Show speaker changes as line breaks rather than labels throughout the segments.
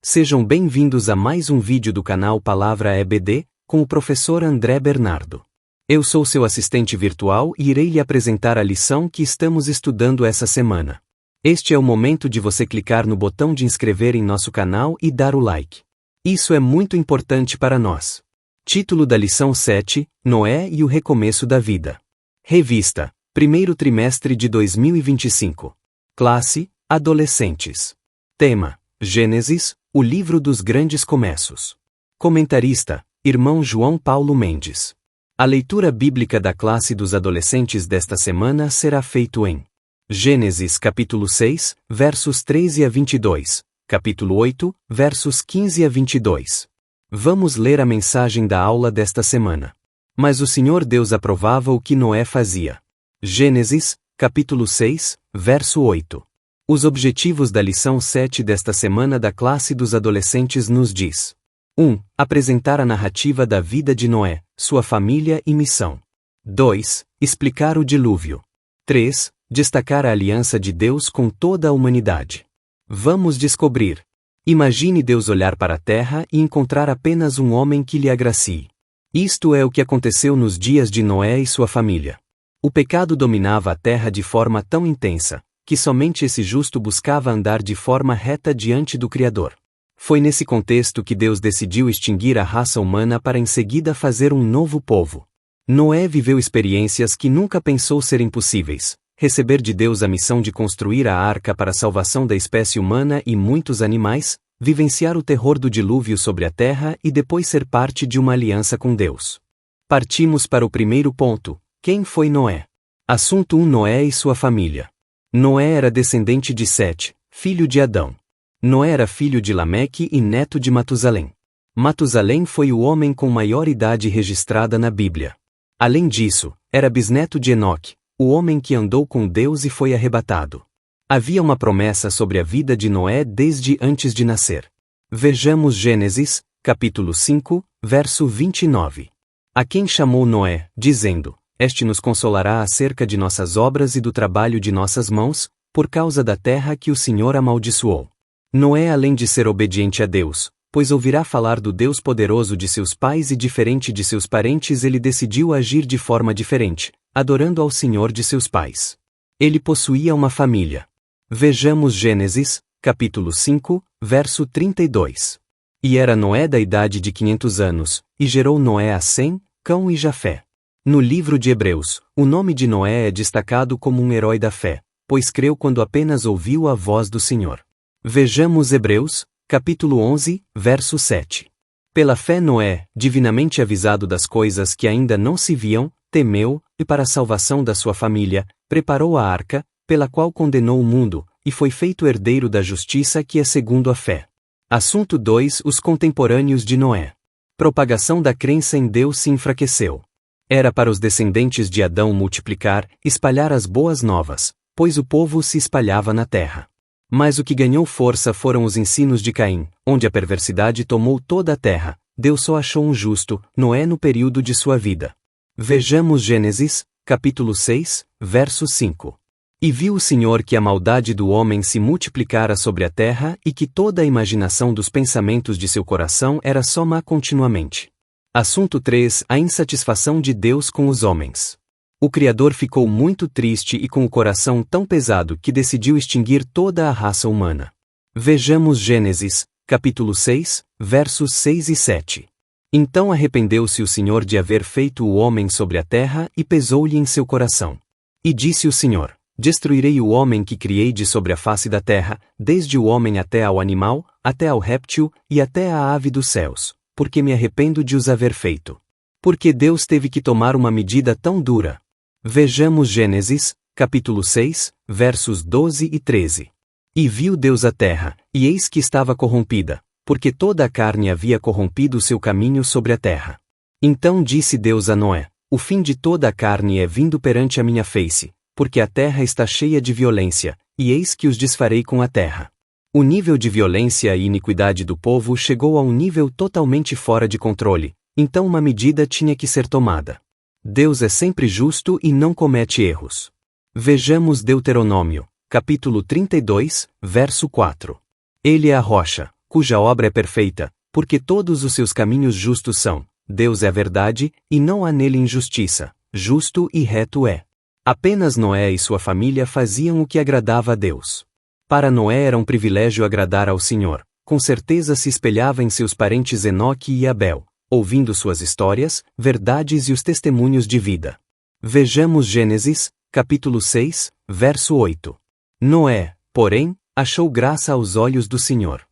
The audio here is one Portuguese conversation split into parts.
Sejam bem-vindos a mais um vídeo do canal Palavra EBD, com o professor André Bernardo. Eu sou seu assistente virtual e irei lhe apresentar a lição que estamos estudando essa semana. Este é o momento de você clicar no botão de inscrever em nosso canal e dar o like. Isso é muito importante para nós. Título da lição 7, Noé e o recomeço da vida. Revista, primeiro trimestre de 2025. Classe, Adolescentes. Tema, Gênesis, o livro dos grandes começos. Comentarista, Irmão João Paulo Mendes. A leitura bíblica da classe dos adolescentes desta semana será feita em Gênesis capítulo 6, versos 13 a 22, capítulo 8, versos 15 a 22. Vamos ler a mensagem da aula desta semana. Mas o Senhor Deus aprovava o que Noé fazia. Gênesis, capítulo 6, verso 8. Os objetivos da lição 7 desta semana da classe dos adolescentes nos diz: 1. Apresentar a narrativa da vida de Noé, sua família e missão. 2. Explicar o dilúvio. 3. Destacar a aliança de Deus com toda a humanidade. Vamos descobrir. Imagine Deus olhar para a terra e encontrar apenas um homem que lhe agracie. Isto é o que aconteceu nos dias de Noé e sua família. O pecado dominava a terra de forma tão intensa, que somente esse justo buscava andar de forma reta diante do Criador. Foi nesse contexto que Deus decidiu extinguir a raça humana para em seguida fazer um novo povo. Noé viveu experiências que nunca pensou serem possíveis: receber de Deus a missão de construir a arca para a salvação da espécie humana e muitos animais, vivenciar o terror do dilúvio sobre a terra e depois ser parte de uma aliança com Deus. Partimos para o primeiro ponto: quem foi Noé? Assunto 1: Noé e sua família. Noé era descendente de Sete, filho de Adão. Noé era filho de Lameque e neto de Matusalém. Matusalém foi o homem com maior idade registrada na Bíblia. Além disso, era bisneto de Enoque, o homem que andou com Deus e foi arrebatado. Havia uma promessa sobre a vida de Noé desde antes de nascer. Vejamos Gênesis, capítulo 5, verso 29. A quem chamou Noé, dizendo: Este nos consolará acerca de nossas obras e do trabalho de nossas mãos, por causa da terra que o Senhor amaldiçoou. Noé, além de ser obediente a Deus, pois ouvirá falar do Deus poderoso de seus pais e diferente de seus parentes, ele decidiu agir de forma diferente, adorando ao Senhor de seus pais. Ele possuía uma família. Vejamos Gênesis, capítulo 5, verso 32. E era Noé da idade de 500 anos, e gerou Noé a Sem, Cão e Jafé. No livro de Hebreus, o nome de Noé é destacado como um herói da fé, pois creu quando apenas ouviu a voz do Senhor. Vejamos Hebreus, capítulo 11, verso 7. Pela fé Noé, divinamente avisado das coisas que ainda não se viam, temeu, e para a salvação da sua família, preparou a arca, pela qual condenou o mundo, e foi feito herdeiro da justiça que é segundo a fé. Assunto 2: Os contemporâneos de Noé. Propagação da crença em Deus se enfraqueceu. Era para os descendentes de Adão multiplicar, espalhar as boas novas, pois o povo se espalhava na terra. Mas o que ganhou força foram os ensinos de Caim, onde a perversidade tomou toda a terra. Deus só achou um justo, Noé, no período de sua vida. Vejamos Gênesis, capítulo 6, verso 5. E viu o Senhor que a maldade do homem se multiplicara sobre a terra e que toda a imaginação dos pensamentos de seu coração era só má continuamente. Assunto 3: A insatisfação de Deus com os homens. O Criador ficou muito triste e com o coração tão pesado que decidiu extinguir toda a raça humana. Vejamos Gênesis, capítulo 6, versos 6 e 7. Então arrependeu-se o Senhor de haver feito o homem sobre a terra e pesou-lhe em seu coração. E disse o Senhor: Destruirei o homem que criei de sobre a face da terra, desde o homem até ao animal, até ao réptil e até à ave dos céus, porque me arrependo de os haver feito. Porque Deus teve que tomar uma medida tão dura. Vejamos Gênesis, capítulo 6, versos 12 e 13. E viu Deus a terra, e eis que estava corrompida, porque toda a carne havia corrompido o seu caminho sobre a terra. Então disse Deus a Noé: O fim de toda a carne é vindo perante a minha face, porque a terra está cheia de violência, e eis que os desfarei com a terra. O nível de violência e iniquidade do povo chegou a um nível totalmente fora de controle, então uma medida tinha que ser tomada. Deus é sempre justo e não comete erros. Vejamos Deuteronômio, capítulo 32, verso 4. Ele é a rocha, cuja obra é perfeita, porque todos os seus caminhos justos são. Deus é a verdade, e não há nele injustiça, justo e reto é. Apenas Noé e sua família faziam o que agradava a Deus. Para Noé era um privilégio agradar ao Senhor, com certeza se espelhava em seus parentes Enoque e Abel, ouvindo suas histórias, verdades e os testemunhos de vida. Vejamos Gênesis, capítulo 6, verso 8. Noé, porém, achou graça aos olhos do Senhor.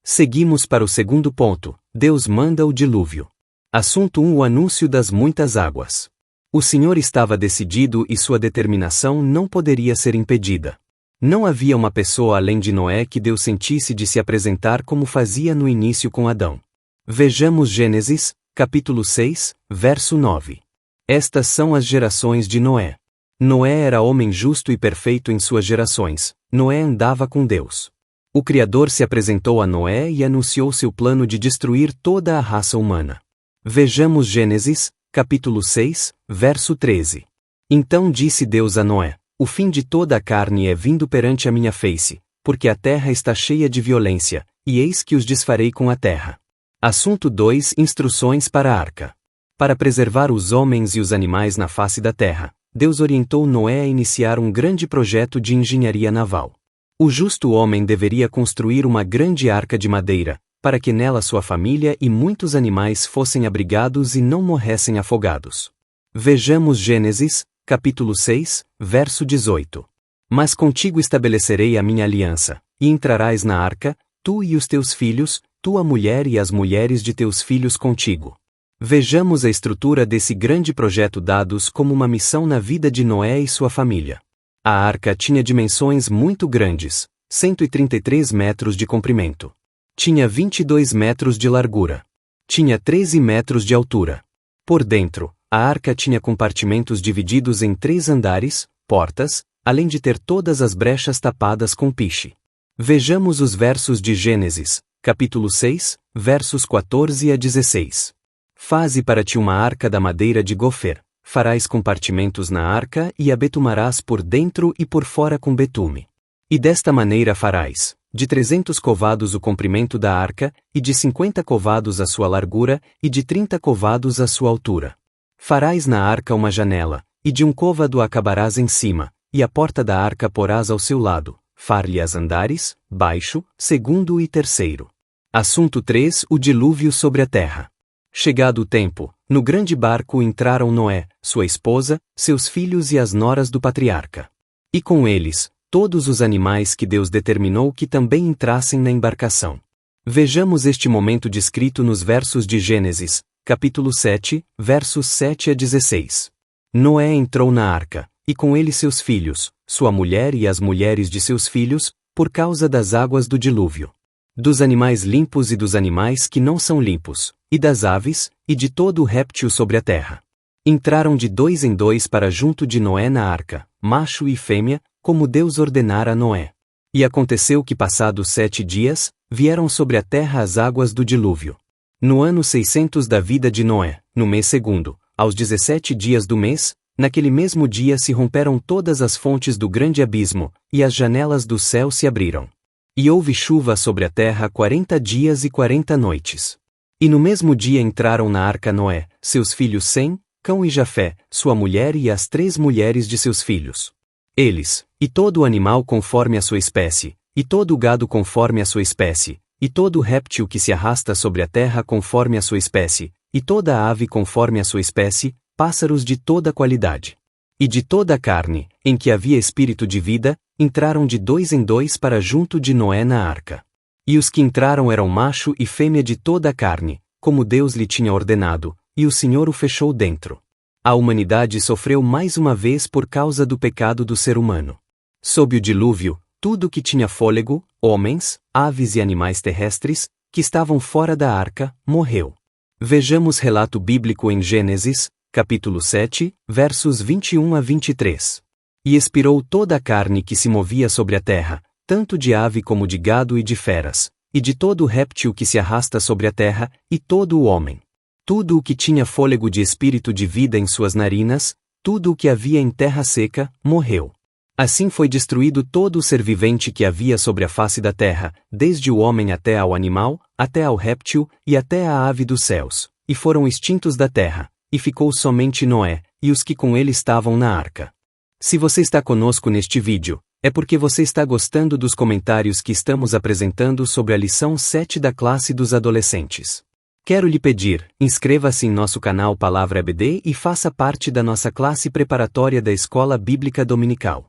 Seguimos para o segundo ponto, Deus manda o dilúvio. Assunto 1: O anúncio das muitas águas. O Senhor estava decidido e sua determinação não poderia ser impedida. Não havia uma pessoa além de Noé que Deus sentisse de se apresentar como fazia no início com Adão. Vejamos Gênesis, capítulo 6, verso 9. Estas são as gerações de Noé. Noé era homem justo e perfeito em suas gerações. Noé andava com Deus. O Criador se apresentou a Noé e anunciou seu plano de destruir toda a raça humana. Vejamos Gênesis, capítulo 6, verso 13. Então disse Deus a Noé: O fim de toda a carne é vindo perante a minha face, porque a terra está cheia de violência, e eis que os desfarei com a terra. Assunto 2: Instruções para a arca. Para preservar os homens e os animais na face da terra, Deus orientou Noé a iniciar um grande projeto de engenharia naval. O justo homem deveria construir uma grande arca de madeira, para que nela sua família e muitos animais fossem abrigados e não morressem afogados. Vejamos Gênesis, capítulo 6, verso 18. Mas contigo estabelecerei a minha aliança, e entrarás na arca, tu e os teus filhos, tua mulher e as mulheres de teus filhos contigo. Vejamos a estrutura desse grande projeto dados como uma missão na vida de Noé e sua família. A arca tinha dimensões muito grandes, 133 metros de comprimento. Tinha 22 metros de largura. Tinha 13 metros de altura. Por dentro, a arca tinha compartimentos divididos em 3 andares, portas, além de ter todas as brechas tapadas com piche. Vejamos os versos de Gênesis, capítulo 6, versos 14 a 16. Faze para ti uma arca da madeira de gofer, farás compartimentos na arca e a betumarás por dentro e por fora com betume. E desta maneira farás, de 300 covados o comprimento da arca, e de 50 covados a sua largura, e de 30 covados a sua altura. Farás na arca uma janela, e de 1 côvado acabarás em cima, e a porta da arca porás ao seu lado, far-lhe-as andares, baixo, segundo e terceiro. Assunto 3: O dilúvio sobre a terra. Chegado o tempo, no grande barco entraram Noé, sua esposa, seus filhos e as noras do patriarca. E com eles, todos os animais que Deus determinou que também entrassem na embarcação. Vejamos este momento descrito nos versos de Gênesis, capítulo 7, versos 7 a 16. Noé entrou na arca, e com ele seus filhos, sua mulher e as mulheres de seus filhos, por causa das águas do dilúvio. Dos animais limpos e dos animais que não são limpos, e das aves, e de todo o réptil sobre a terra. Entraram de 2 em 2 para junto de Noé na arca, macho e fêmea, como Deus ordenara a Noé. E aconteceu que passados 7 dias, vieram sobre a terra as águas do dilúvio. No ano 600 da vida de Noé, no mês segundo, aos 17 dias do mês, naquele mesmo dia se romperam todas as fontes do grande abismo, e as janelas do céu se abriram. E houve chuva sobre a terra 40 dias e 40 noites. E no mesmo dia entraram na arca Noé, seus filhos Sem, Cão e Jafé, sua mulher e as 3 mulheres de seus filhos. Eles, e todo o animal conforme a sua espécie, e todo o gado conforme a sua espécie, e todo o réptil que se arrasta sobre a terra conforme a sua espécie, e toda a ave conforme a sua espécie, pássaros de toda qualidade. E de toda a carne, em que havia espírito de vida, entraram de 2 em 2 para junto de Noé na arca. E os que entraram eram macho e fêmea de toda a carne, como Deus lhe tinha ordenado, e o Senhor o fechou dentro. A humanidade sofreu mais uma vez por causa do pecado do ser humano. Sob o dilúvio, tudo que tinha fôlego, homens, aves e animais terrestres, que estavam fora da arca, morreu. Vejamos relato bíblico em Gênesis, capítulo 7, versos 21 a 23. E expirou toda a carne que se movia sobre a terra, tanto de ave como de gado e de feras, e de todo o réptil que se arrasta sobre a terra, e todo o homem. Tudo o que tinha fôlego de espírito de vida em suas narinas, tudo o que havia em terra seca, morreu. Assim foi destruído todo o ser vivente que havia sobre a face da terra, desde o homem até ao animal, até ao réptil, e até à ave dos céus, e foram extintos da terra, e ficou somente Noé, e os que com ele estavam na arca. Se você está conosco neste vídeo, é porque você está gostando dos comentários que estamos apresentando sobre a lição 7 da classe dos adolescentes. Quero lhe pedir, inscreva-se em nosso canal Palavra EBD e faça parte da nossa classe preparatória da Escola Bíblica Dominical.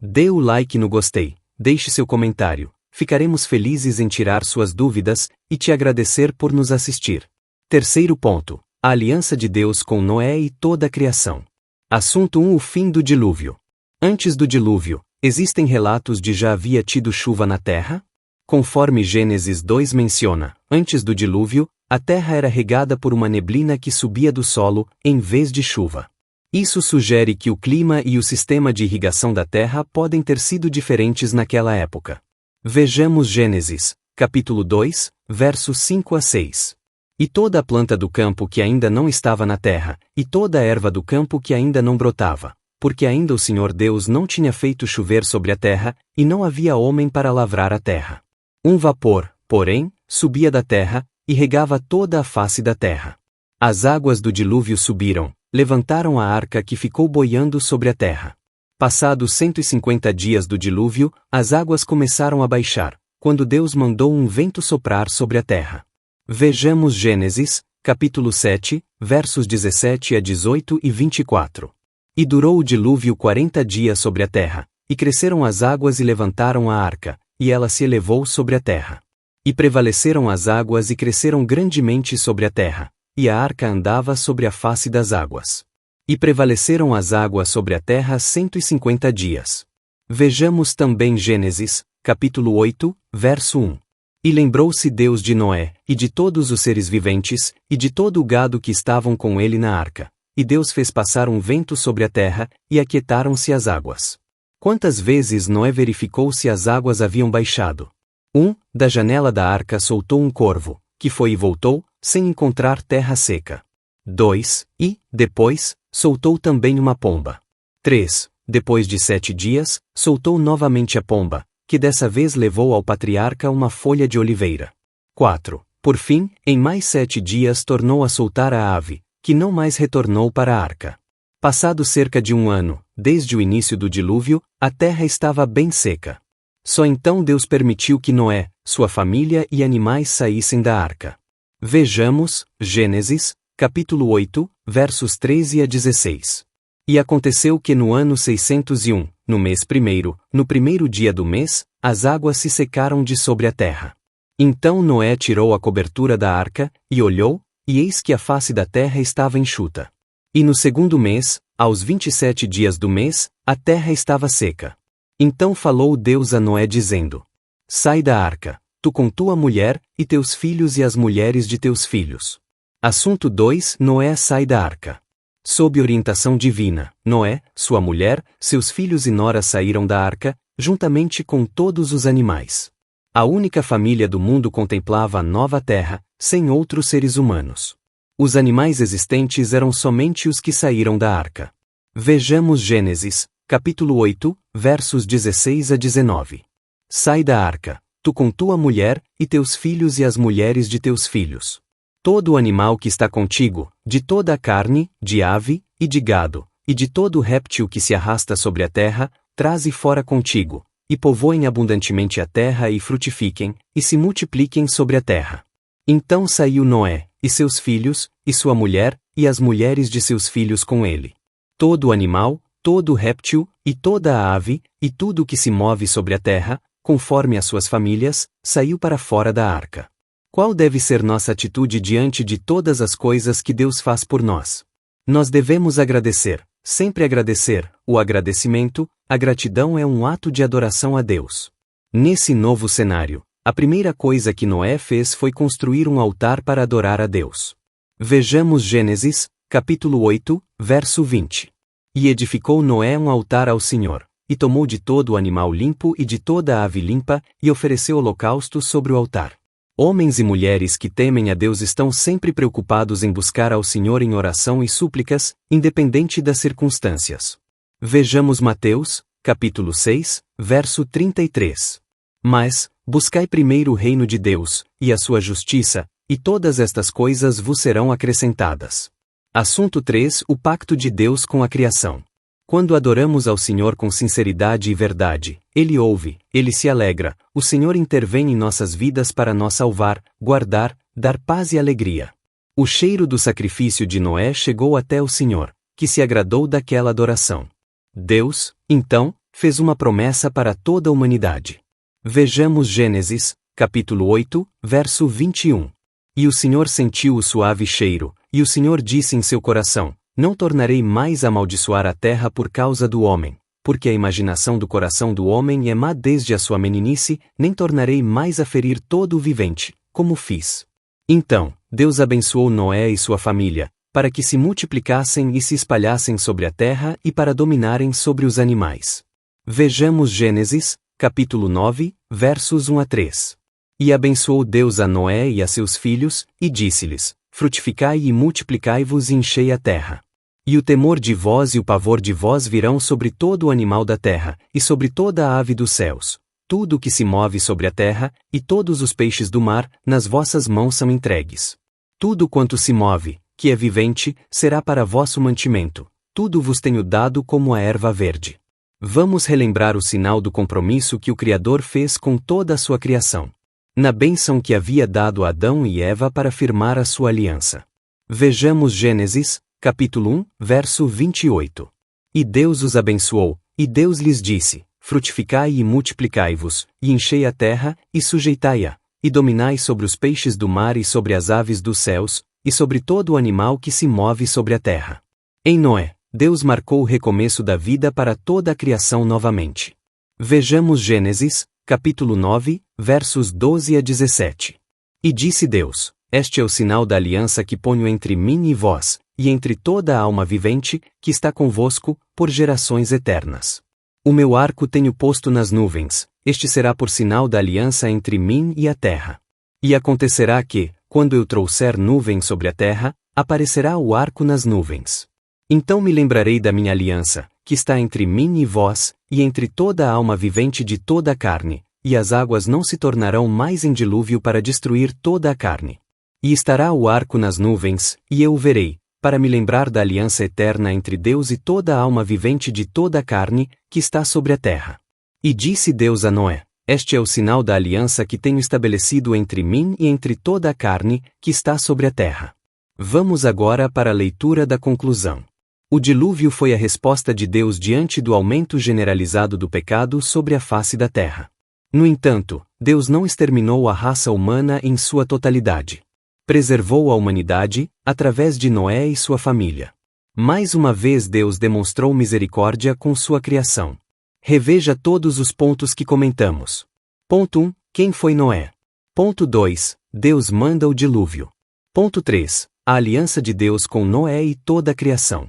Dê o like no gostei, deixe seu comentário, ficaremos felizes em tirar suas dúvidas e te agradecer por nos assistir. Terceiro ponto, a aliança de Deus com Noé e toda a criação. Assunto 1. O fim do dilúvio. Antes do dilúvio, existem relatos de já havia tido chuva na terra? Conforme Gênesis 2 menciona, antes do dilúvio, a terra era regada por uma neblina que subia do solo, em vez de chuva. Isso sugere que o clima e o sistema de irrigação da terra podem ter sido diferentes naquela época. Vejamos Gênesis, capítulo 2, versos 5 a 6. E toda a planta do campo que ainda não estava na terra, e toda a erva do campo que ainda não brotava, porque ainda o Senhor Deus não tinha feito chover sobre a terra, e não havia homem para lavrar a terra. Um vapor, porém, subia da terra, e regava toda a face da terra. As águas do dilúvio subiram, levantaram a arca que ficou boiando sobre a terra. Passados 150 dias do dilúvio, as águas começaram a baixar, quando Deus mandou um vento soprar sobre a terra. Vejamos Gênesis, capítulo 7, versos 17 a 18 e 24. E durou o dilúvio 40 dias sobre a terra, e cresceram as águas e levantaram a arca, e ela se elevou sobre a terra. E prevaleceram as águas e cresceram grandemente sobre a terra, e a arca andava sobre a face das águas. E prevaleceram as águas sobre a terra 150 dias. Vejamos também Gênesis, capítulo 8, verso 1. E lembrou-se Deus de Noé, e de todos os seres viventes, e de todo o gado que estavam com ele na arca. E Deus fez passar um vento sobre a terra, e aquietaram-se as águas. Quantas vezes Noé verificou se as águas haviam baixado? 1. Da janela da arca soltou um corvo, que foi e voltou, sem encontrar terra seca. 2. E, depois, soltou também uma pomba. 3. Depois de 7 dias, soltou novamente a pomba, que dessa vez levou ao patriarca uma folha de oliveira. 4. Por fim, em mais 7 dias tornou a soltar a ave, que não mais retornou para a arca. Passado cerca de 1 ano, desde o início do dilúvio, a terra estava bem seca. Só então Deus permitiu que Noé, sua família e animais saíssem da arca. Vejamos, Gênesis, capítulo 8, versos 13 a 16. E aconteceu que no ano 601, no mês primeiro, no primeiro dia do mês, as águas se secaram de sobre a terra. Então Noé tirou a cobertura da arca, e olhou, e eis que a face da terra estava enxuta. E no segundo mês, aos 27 dias do mês, a terra estava seca. Então falou Deus a Noé dizendo: Sai da arca, tu com tua mulher, e teus filhos e as mulheres de teus filhos. Assunto 2. Noé sai da arca. Sob orientação divina, Noé, sua mulher, seus filhos e nora saíram da arca, juntamente com todos os animais. A única família do mundo contemplava a nova terra, sem outros seres humanos. Os animais existentes eram somente os que saíram da arca. Vejamos Gênesis, capítulo 8, versos 16 a 19. Sai da arca, tu com tua mulher, e teus filhos e as mulheres de teus filhos. Todo o animal que está contigo, de toda a carne, de ave, e de gado, e de todo o réptil que se arrasta sobre a terra, traze fora contigo, e povoem abundantemente a terra e frutifiquem, e se multipliquem sobre a terra. Então saiu Noé, e seus filhos, e sua mulher, e as mulheres de seus filhos com ele. Todo o animal, todo o réptil, e toda a ave, e tudo o que se move sobre a terra, conforme as suas famílias, saiu para fora da arca. Qual deve ser nossa atitude diante de todas as coisas que Deus faz por nós? Nós devemos agradecer, sempre agradecer. O agradecimento, a gratidão é um ato de adoração a Deus. Nesse novo cenário, a primeira coisa que Noé fez foi construir um altar para adorar a Deus. Vejamos Gênesis, capítulo 8, verso 20. E edificou Noé um altar ao Senhor, e tomou de todo o animal limpo e de toda a ave limpa, e ofereceu holocausto sobre o altar. Homens e mulheres que temem a Deus estão sempre preocupados em buscar ao Senhor em oração e súplicas, independente das circunstâncias. Vejamos Mateus, capítulo 6, verso 33. Mas, buscai primeiro o reino de Deus, e a sua justiça, e todas estas coisas vos serão acrescentadas. Assunto 3. O pacto de Deus com a criação. Quando adoramos ao Senhor com sinceridade e verdade, Ele ouve, Ele se alegra, o Senhor intervém em nossas vidas para nos salvar, guardar, dar paz e alegria. O cheiro do sacrifício de Noé chegou até o Senhor, que se agradou daquela adoração. Deus, então, fez uma promessa para toda a humanidade. Vejamos Gênesis, capítulo 8, verso 21. E o Senhor sentiu o suave cheiro, e o Senhor disse em seu coração: não tornarei mais a amaldiçoar a terra por causa do homem, porque a imaginação do coração do homem é má desde a sua meninice, nem tornarei mais a ferir todo o vivente, como fiz. Então, Deus abençoou Noé e sua família, para que se multiplicassem e se espalhassem sobre a terra e para dominarem sobre os animais. Vejamos Gênesis, capítulo 9, versos 1 a 3. E abençoou Deus a Noé e a seus filhos, e disse-lhes: frutificai e multiplicai-vos e enchei a terra. E o temor de vós e o pavor de vós virão sobre todo o animal da terra, e sobre toda a ave dos céus. Tudo o que se move sobre a terra, e todos os peixes do mar, nas vossas mãos são entregues. Tudo quanto se move, que é vivente, será para vosso mantimento. Tudo vos tenho dado como a erva verde. Vamos relembrar o sinal do compromisso que o Criador fez com toda a sua criação. Na bênção que havia dado a Adão e Eva para firmar a sua aliança. Vejamos Gênesis, capítulo 1, verso 28. E Deus os abençoou, e Deus lhes disse: frutificai e multiplicai-vos, e enchei a terra, e sujeitai-a, e dominai sobre os peixes do mar e sobre as aves dos céus, e sobre todo o animal que se move sobre a terra. Em Noé, Deus marcou o recomeço da vida para toda a criação novamente. Vejamos Gênesis, capítulo 9, versos 12 a 17. E disse Deus: este é o sinal da aliança que ponho entre mim e vós, e entre toda a alma vivente, que está convosco, por gerações eternas. O meu arco tenho posto nas nuvens, este será por sinal da aliança entre mim e a terra. E acontecerá que, quando eu trouxer nuvem sobre a terra, aparecerá o arco nas nuvens. Então me lembrarei da minha aliança, que está entre mim e vós, e entre toda a alma vivente de toda a carne, e as águas não se tornarão mais em dilúvio para destruir toda a carne. E estará o arco nas nuvens, e eu o verei, para me lembrar da aliança eterna entre Deus e toda a alma vivente de toda a carne, que está sobre a terra. E disse Deus a Noé: este é o sinal da aliança que tenho estabelecido entre mim e entre toda a carne, que está sobre a terra. Vamos agora para a leitura da conclusão. O dilúvio foi a resposta de Deus diante do aumento generalizado do pecado sobre a face da terra. No entanto, Deus não exterminou a raça humana em sua totalidade. Preservou a humanidade, através de Noé e sua família. Mais uma vez Deus demonstrou misericórdia com sua criação. Reveja todos os pontos que comentamos. Ponto 1. Quem foi Noé? Ponto 2. Deus manda o dilúvio. Ponto 3. A aliança de Deus com Noé e toda a criação.